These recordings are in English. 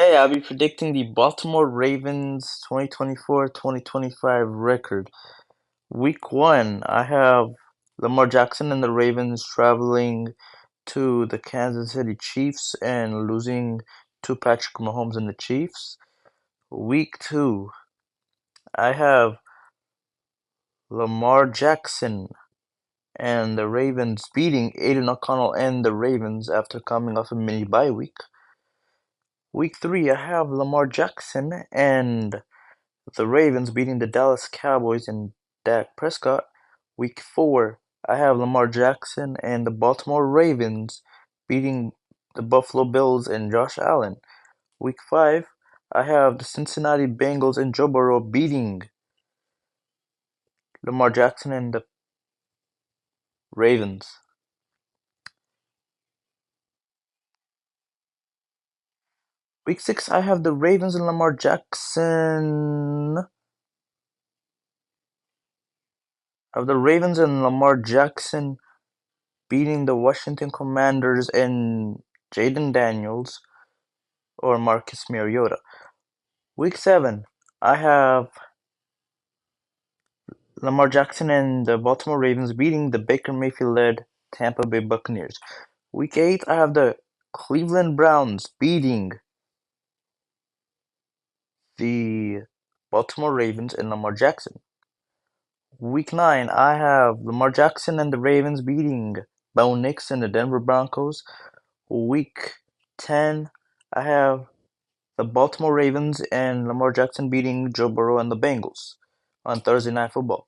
Today I'll be predicting the Baltimore Ravens 2024-2025 record. Week 1, I have Lamar Jackson and the Ravens traveling to the Kansas City Chiefs and losing to Patrick Mahomes and the Chiefs. Week 2, I have Lamar Jackson and the Ravens beating Aiden O'Connell and the Ravens after coming off a mini bye week. Week 3, I have Lamar Jackson and the Ravens beating the Dallas Cowboys and Dak Prescott. Week 4, I have Lamar Jackson and the Baltimore Ravens beating the Buffalo Bills and Josh Allen. Week 5, I have the Cincinnati Bengals and Joe Burrow beating Lamar Jackson and the Ravens. Week 6, I have the Ravens and Lamar Jackson. I have the Ravens and Lamar Jackson beating the Washington Commanders and Jaden Daniels or Marcus Mariota. Week 7, I have Lamar Jackson and the Baltimore Ravens beating the Baker Mayfield-led Tampa Bay Buccaneers. Week 8, I have the Cleveland Browns beating the Baltimore Ravens and Lamar Jackson. Week 9, I have Lamar Jackson and the Ravens beating Bo Nix and the Denver Broncos. Week 10, I have the Baltimore Ravens and Lamar Jackson beating Joe Burrow and the Bengals on Thursday Night Football.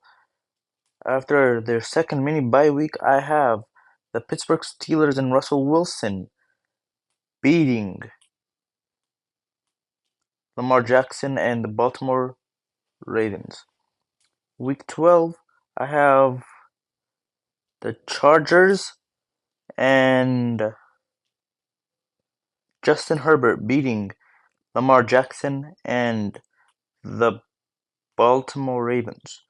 After their second mini bye week, I have the Pittsburgh Steelers and Russell Wilson beating Lamar Jackson and the Baltimore Ravens. Week 12, I have the Chargers and Justin Herbert beating Lamar Jackson and the Baltimore Ravens.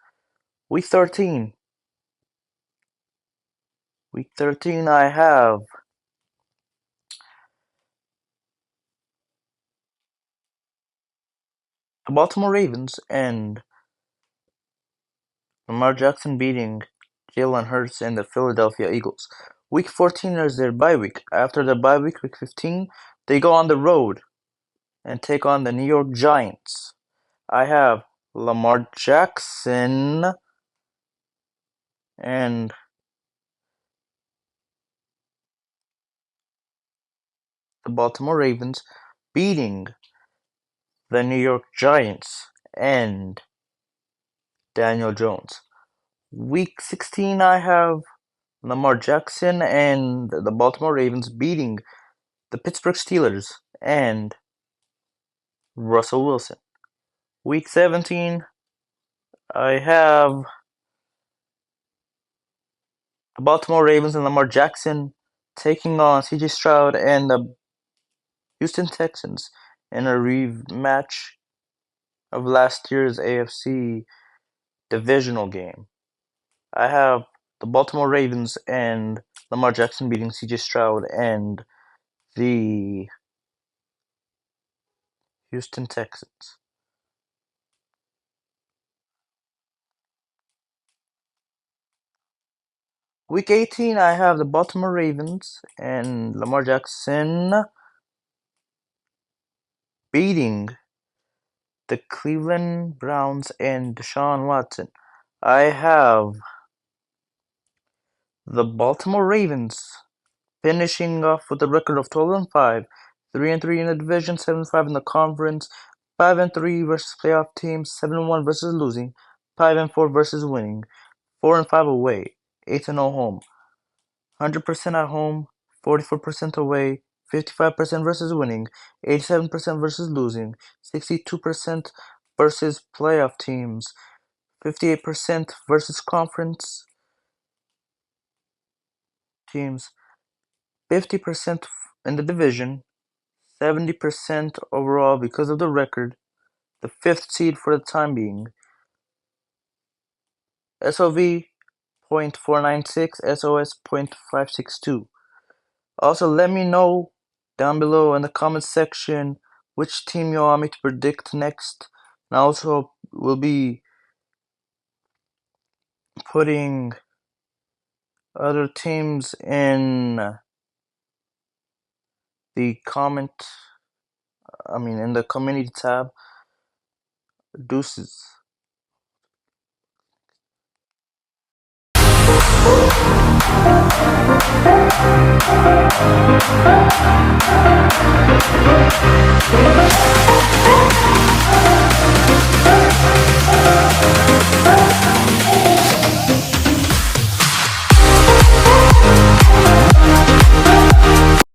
Week 13, I have the Baltimore Ravens and Lamar Jackson beating Jalen Hurts and the Philadelphia Eagles. Week 14 is their bye week. After the bye week, week 15, they go on the road and take on the New York Giants. I have Lamar Jackson and the Baltimore Ravens beating the New York Giants and Daniel Jones. Week 16, I have Lamar Jackson and the Baltimore Ravens beating the Pittsburgh Steelers and Russell Wilson. Week 17, I have the Baltimore Ravens and Lamar Jackson taking on CJ Stroud and the Houston Texans in a rematch of last year's AFC divisional game. I have the Baltimore Ravens and Lamar Jackson beating CJ Stroud and the Houston Texans. Week 18, I have the Baltimore Ravens and Lamar Jackson beating the Cleveland Browns and Deshaun Watson. I have the Baltimore Ravens finishing off with a record of 12-5, 3-3 in the division, 7-5 in the conference, 5-3 versus playoff teams, 7-1 versus losing, 5-4 versus winning, 4-5 away, 8-0 home, 100% at home, 44% away, 55% versus winning, 87% versus losing, 62% versus playoff teams, 58% versus conference teams, 50% in the division, 70% overall because of the record, the fifth seed for the time being. SOV .496, SOS .562. Also, let me know down below in the comments section which team you want me to predict next. And I also will be putting other teams in the in the community tab. Deuces.